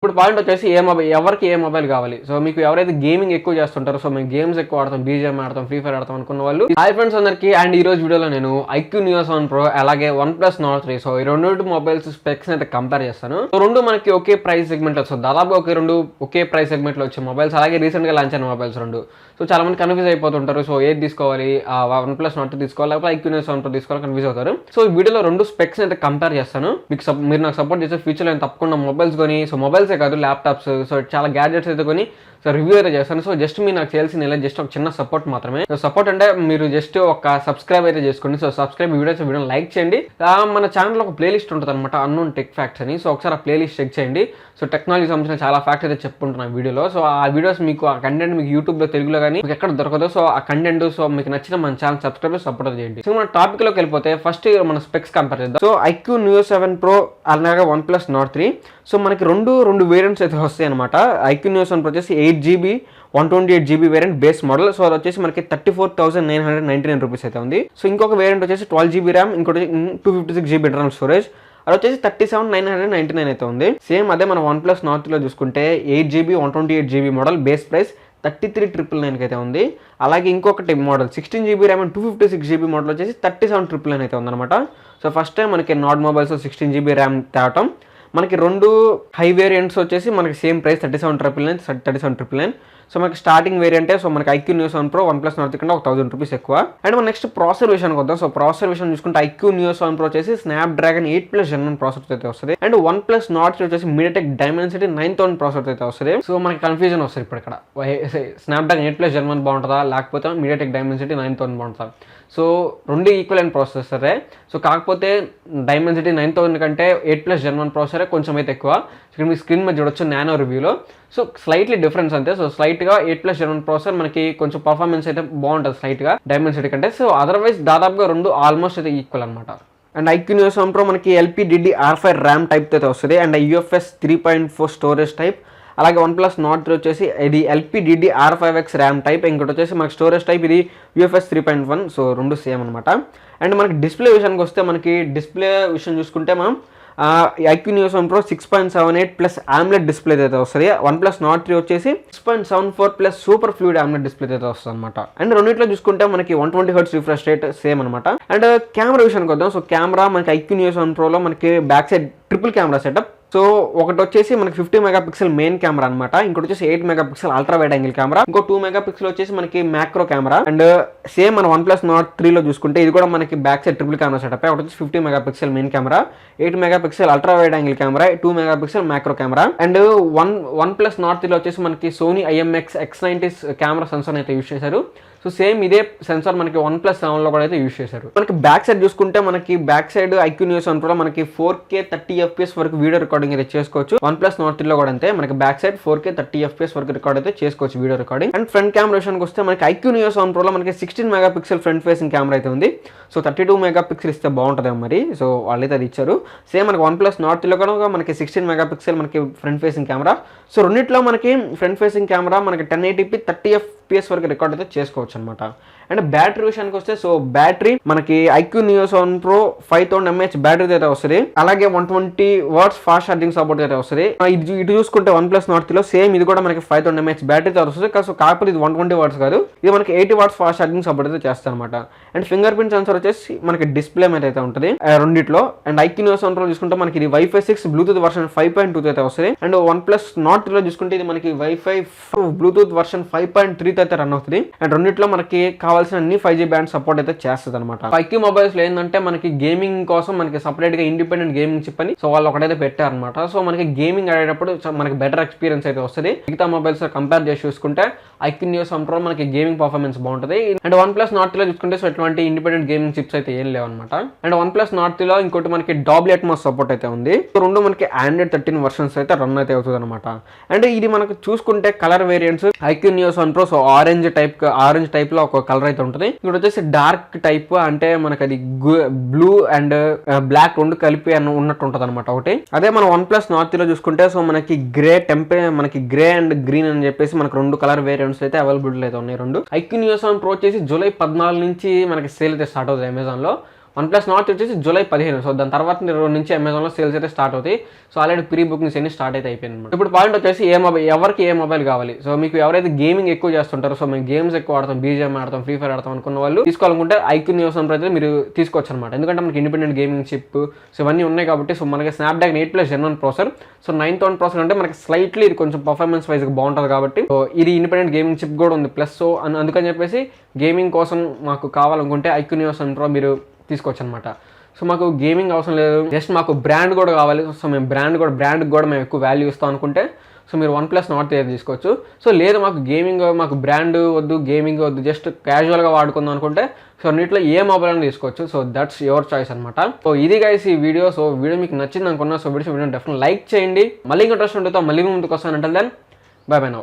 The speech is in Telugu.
ఇప్పుడు పాయింట్ వచ్చేసి ఎవరికి ఏ మొబైల్ కావాలి. సో మీకు ఎవరైతే గేమింగ్ ఎక్కువ చేస్తుంటారో, సో మేము గేమ్స్ ఎక్కువ ఆడతాం, బీజిఎం ఆడతాం, ఫ్రీ ఫైర్ ఆడతాం అనుకున్న వాళ్ళు, హాయ్ ఫ్రెండ్స్ అందరికి. అండ్ ఈ రోజు వీడియోలో నేను iQOO Neo 7 Pro అలాగే OnePlus Nord 3 సో ఈ రెండు మొబైల్స్ స్పెక్స్ అయితే కంపేర్ చేస్తాను. సో రెండు మనకి ఒకే ప్రైస్ సెగ్మెంట్ లో వస్తుంది, దాదాపు ఒకే ప్రైస్ సెగ్మెంట్ లో వచ్చే మొబైల్స్, అలాగే రీసెంట్ గా లాంచ్ అయిన మొబైల్స్ రెండు. సో చాలా మంది కన్ఫ్యూజ్ అయిపోతుంటారు. సో ఏది తీసుకోవాలి, OnePlus Nord 3 తీసుకోవాలి లేకపోతే iQOO Neo 7 Pro తీసుకోవాలి, కన్ఫ్యూజ్ అవుతారు. సో ఈ వీడియోలో రెండు స్పెక్స్ అయితే కంపేర్ చేస్తాను. మీరు నాకు సపోర్ట్ చేస్తే ఫ్యూచర్ లో తప్పకుండా మొబైల్స్ కొని, సో మొబైల్సే కాదు ల్యాప్టాప్స్, సో చాలా గ్యాడ్జెట్స్ అయితే కొని సో రివ్యూ అయితే చేస్తాను. సో జస్ట్ మీరు నాకు చేయాల్సిన జస్ట్ ఒక చిన్న సపోర్ట్ మాత్రమే. సో సపోర్ట్ అంటే మీరు జస్ట్ ఒక సబ్స్క్రైబ్ అయితే చేసుకోండి. సో సబ్స్క్రైబ్ వీడియోని లైక్ చేయండి. మన ఛానల్లో ఒక ప్లేలిస్ట్ ఉంటుంది అనమాట, అన్నోన్ టెక్ ఫ్యాక్ట్స్ అని. సో ఒకసారి ఆ ప్లేలిస్ట్ చెక్ చేయండి. సో టెక్నాలజీ సంబంధించిన చాలా ఫ్యాక్ట్స్ అయితే చెప్పుకుంటున్నాను వీడియోలో. సో ఆ వీడియోస్ మీకు ఆ కంటెంట్ మీకు యూట్యూబ్లో తెలుగులో కానీ మీకు ఎక్కడ దొరకదు. సో ఆ కంటెంట్ సో మీకు నచ్చిన మన ఛానల్ సబ్స్క్రైబ్ సపోర్ట్ చేయండి. సో మన టాపిక్ లోకి వెళ్ళిపోతే ఫస్ట్ మన స్పెక్స్ కంపేర్ చేద్దాం. సో iQOO Neo 7 Pro అలాగే OnePlus Nord 3 సో మనకి రెండు వేరియంట్స్ అయితే వస్తాయి అనమాట. iQOO Neo 7 Pro వచ్చేసి 8GB 128GB variant base model. So అది వచ్చేసి మనకి 34,999 రూపీస్ అయితే ఉంది. సో ఇంకొక వేరియంట్ వచ్చేసి 12GB ర్యామ్, ఇంకోటి 256GB ఇంటర్నల్ స్టోరేజ్, అది వచ్చేసి 37,999 అయితే ఉంది. సేమ్ అదే మన OnePlus Nord 3 లో చూసుకుంటే 8GB 128GB model base price 33,999 అయితే ఉంది. అలాగే ఇంకొకటి model 16GB RAM and 256GB model వచ్చేసి 37,999 అయితే ఉందన్నమాట. సో ఫస్ట్ టైం మనకి నార్డ్ మొబైల్స్ 16GB ర్యామ్ తేవటం. మనకి రెండు హై వేరియంట్స్ వచ్చేసి మనకి సేమ్ ప్రైస్ 37,999. సో మనకి స్టార్టింగ్ వేరియంటే సో మనకి iQOO Neo 7 Pro OnePlus Nord 3 కంటే 1,000 రూపీస్ ఎక్కువ. అండ్ మన నెక్స్ట్ ప్రాసెసర్ విషయానికి వద్దాం. సో ప్రాసెసర్ విషయం చూసుకుంటే iQOO Neo 7 Pro వచ్చేసి స్నాప్డ్రాగన్ 8+ Gen 1 ప్రాసెసర్ అయితే వస్తుంది. అండ్ OnePlus Nord 3 వచ్చేసి MediaTek Dimensity 9000 ప్రాసెసర్ అయితే వస్తుంది. సో మనకి కన్ఫ్యూజన్ వస్తుంది ఇప్పుడు ఇక్కడ, స్నాప్డ్రాగన్ 8+ Gen 1 బాగుంటుందా లేకపోతే MediaTek Dimensity 9000 బాగుంటుందా. సో రెండు ఈక్వలెంట్ ప్రాసెసరే. సో కాకపోతే Dimensity 9000 కంటే 8+ Gen 1 ప్రాసెసరే కొంచెం అయితే ఎక్కువ. ఇక్కడ మీ స్క్రీన్ మీద చూడొచ్చు నానో రివ్యూలో. సో స్లైట్లీ డిఫరెన్స్ అంతే. సో స్లైట్గా 8+ Gen 1 ప్రాసెసర్ మనకి కొంచెం పర్ఫార్మెన్స్ అయితే బాగుంటుంది స్లైట్గా Dimensity కంటే. సో అదర్వైజ్ దాదాపుగా రెండు ఆల్మోస్ట్ అయితే ఈక్వల్ అనమాట. అండ్ iQOO Neo 7 Pro మనకి LPDDR5 ర్యామ్ టైప్ అయితే వస్తుంది. And UFS 3.4 storage type. అలాగే OnePlus Nord 3 వచ్చేసి ఇది LPDDR5X ర్యామ్ టైప్, ఇంకోటి వచ్చేసి మనకి స్టోరేజ్ టైప్ ఇది UFS 3.1. సో రెండు సేమ్ అనమాట. అండ్ మనకి డిస్ప్లే విషయానికి వస్తే మనకి డిస్ప్లే విషయం చూసుకుంటే మనం iQOO Neo 7 Pro 6.78 plus AMOLED display అయితే వస్తుంది. OnePlus Nord 3 వచ్చేసి 6.74 plus super fluid AMOLED display అయితే వస్తుంది అనమాట. అండ్ రెండింటిలో చూసుకుంటే మనకి 120Hz రిఫ్రెష్ రేట్ సేమ్ అనమాట. అండ్ కెమెరా విషయానికి వద్దాం. సో కెమెరా మనకి iQOO Neo 7 Pro లో మనకి back side triple camera setup. So ఒకటి వచ్చేసి మనకి 50 మెగాపిక్సెల్ మెయిన్ కెమెరా అనమాట, ఇంకోటి వచ్చేసి 8 megapixel ultra wide angle camera, ఇంకో 2 మెగాపిక్సెల్ వచ్చేసి మనకి మ్యాక్రో కెమెరా. అండ్ సేమ్ మన OnePlus Nord 3 లో చూసుకుంటే ఇది కూడా మనకి back side triple camera setup. ఒకటి వచ్చి 50 megapixel main camera, 8 megapixel ultra wide angle camera, 2 megapixel macro camera. And OnePlus Nord 3 లో వచ్చేసి మనకి Sony IMX X90 camera sensor అయితే యూజ్ చేశారు. సో సేమ్ ఇదే సెన్సార్ మనకి OnePlus 7 లో కూడా అయితే యూజ్ చేశారు. మనకి బ్యాక్ సైడ్ చూసుకుంటే మనకి back side iQOO Neo 7 Pro మనకి 4K 30 FPS వరకు వీడియో రికార్డింగ్ అయితే చేసుకోవచ్చు. OnePlus Nord 3 లో కూడా అంతే, మనకి బ్యాక్ సైడ్ 4K 30 FPS వరకు రికార్డ్ అయితే చేసుకోవచ్చు video recording. And front camera విషయానికి వస్తే మనకి iQOO Neo 7 Pro లో మనకి 16 మెగాపిక్సెల్ ఫ్రంట్ ఫేసింగ్ కెమెరా అయితే ఉంది. సో 32 మెగాపిక్సెల్ ఇస్తే బాగుంటుంది మరి. సో వాళ్ళైతే అది ఇచ్చారు. సేమ్ మనకి OnePlus Nord 3 లో కూడా మనకి 16 మెగాపిక్సెల్ మనకి ఫ్రంట్ ఫేసింగ్ కెమెరా. సో రెండిట్లో మనకి ఫ్రంట్ ఫేసింగ్ కెమెరా మనకి 1080p 30 FPS వరకు రికార్డ్ అయితే చేసుకోవచ్చు అనమాట. అండ్ బ్యాటరీ విషయానికి వస్తే సో బ్యాటరీ మనకి iQOO Neo 7 Pro 5000 mAh battery అయితే వస్తుంది. అలాగే 120 వాట్స్ ఫాస్ట్ ఛార్జింగ్ సపోర్ట్ అయితే వస్తుంది. ఇటు చూసుకుంటే OnePlus Nord 3 లో సేమ్ ఇది కూడా మనకి 5000 mAh బ్యాటరీ అయితే వస్తుంది. సో కాకపోతే ఇది 120 వాట్స్ కాదు, ఇది మనకి 80 వాట్స్ ఫాస్ట్ ఛార్జింగ్ సపోర్ట్ అయితే చేస్తుంది అనమాట. అండ్ ఫింగర్ ప్రింట్ సెన్సర్ వచ్చేసి మనకి డిస్ప్లే మీద అయితే ఉంటుంది రెండిట్లో. అండ్ iQOO Neo 7 Pro చూసుకుంటే మనకి ఇది Wi-Fi 6 బ్లూటూత్ వర్షన్ 5.2 అయితే వస్తుంది. అండ్ OnePlus Nord 3 లో చూసుకుంటే ఇది మనకి Wi-Fi బ్లూటూత్ వర్షన్ 5.3 అయితే రన్ అవుతుంది. అండ్ రెండిట్లో మనకి కావాల్సిన అన్ని 5G బ్యాండ్ సపోర్ట్ అయితే చేస్తుంది అనమాట. iQOO మొబైల్స్ లో ఏంటంటే మనకి గేమింగ్ కోసం మనకి సపరేట్ గా ఇండిపెండెంట్ గేమింగ్ చిప్ అని సో వాళ్ళు ఒకటైతే పెట్టారనమాట. సో మనకి గేమింగ్ ఆడేటప్పుడు మనకి బెటర్ ఎక్స్పీరియన్స్ అయితే వస్తుంది. మిగతా మొబైల్స్ కంపేర్ చేసి చూసుకుంటే iQOO Neo 7 Pro మనకి గేమింగ్ పర్ఫార్మెన్స్ బాగుంటుంది. అండ్ OnePlus Nord 3 లో చూసుకుంటే సో ఎటువంటి ఇండిపెండెంట్ గేమింగ్ చిప్స్ అయితే ఏం లేవు అనమాట. అండ్ OnePlus Nord 3 లో ఇంకోటి మనకి డాల్బీ అట్మాస్ సపోర్ట్ అయితే ఉంది. సో రెండు మనకి Android 13 వర్షన్స్ అయితే రన్ అయితే అవుతుంది అనమాట. అండ్ ఇది మనకు చూసుకుంటే colour variants iQOO Neo 7 Pro so orange type లో ఒక కలర్ అయితే ఉంటుంది. ఇక్కడ వచ్చేసి డార్క్ టైప్ అంటే మనకి అది బ్లూ అండ్ బ్లాక్ రెండు కలిపి ఉన్నట్టు ఉంటుంది అనమాట ఒకటి. అదే మన OnePlus Nord 3 లో చూసుకుంటే సో మనకి గ్రే అండ్ గ్రీన్ అని చెప్పేసి మనకి రెండు కలర్ వేరియంట్స్ అయితే అవైలబుల్ అయితే ఉన్నాయి రెండు. iQOO Neo 7 Pro వచ్చేసి జూలై 14 నుంచి మనకి సేల్ అయితే స్టార్ట్ అవుతుంది అమెజాన్ లో. OnePlus Nord వచ్చేసి జూలై 15. సో దాని తర్వాత నుంచి అమెజాన్లో సేల్స్ అయితే స్టార్ట్ అవుతాయి. సో ఆల్రెడీ ప్రీ బుకింగ్స్ అన్ని స్టార్ట్ అయితే అయిపోయింది అనమాట. ఇప్పుడు పాయింట్ వచ్చేసి ఎవరికి ఏ మొబైల్ కావాలి. సో మీకు ఎవరైతే గేమింగ్ ఎక్కువ చేస్తుంటారో, సో మేము గేమ్స్ ఎక్కువ ఆడతాం, బీజిఎం ఆడతాం, ఫ్రీ ఫైర్ ఆడతాం అనుకున్న వాళ్ళు తీసుకోవాలనుకుంటే Iqoo Neo Sun Pro అయితే మీరు తీసుకోవచ్చు అనమాట. ఎందుకంటే మనకి ఇండిపెండెంట్ గేమింగ్ చిప్ సో ఇవన్నీ ఉన్నాయి కాబట్టి, సో మనకి Snapdragon 8+ Gen 1 processor, so 9000 processor అంటే మనకి స్లైట్లీ ఇది కొంచెం పర్ఫార్మెన్స్ వైజ్గా బాగుంటుంది కాబట్టి, సో ఇది ఇండిపెండెంట్ గేమింగ్ చిప్ కూడా ఉంది ప్లస్. సో అందుకని చెప్పేసి గేమింగ్ కోసం మాకు కావాలనుకుంటే Iqoo Neo Sun Pro మీరు తీసుకోవచ్చు అనమాట. సో మాకు గేమింగ్ అవసరం లేదు, జస్ట్ మాకు బ్రాండ్ కూడా కావాలి. సో మేము బ్రాండ్ కూడా మేము ఎక్కువ వాల్యూ ఇస్తాం అనుకుంటే సో మీరు OnePlus Nord 3 తీసుకోవచ్చు. సో లేదు మాకు బ్రాండ్ వద్దు, గేమింగ్ వద్దు, జస్ట్ క్యాజువల్గా వాడుకుందాం అనుకుంటే సో అన్నిట్లో ఏ మొబైల్ అని తీసుకోవచ్చు. సో దట్స్ యువర్ చాయిస్ అనమాట. సో ఇది గైస్ ఈ వీడియో. సో వీడియో మీకు నచ్చింది అనుకున్నా. సో వీడియో డెఫినెట్ లైక్ చేయండి. మళ్ళీ ఇంట్రెస్ట్ ఉంటుంది, మళ్ళీ ముందుకు వస్తాను. అంటే దెన్ బై బై నౌ.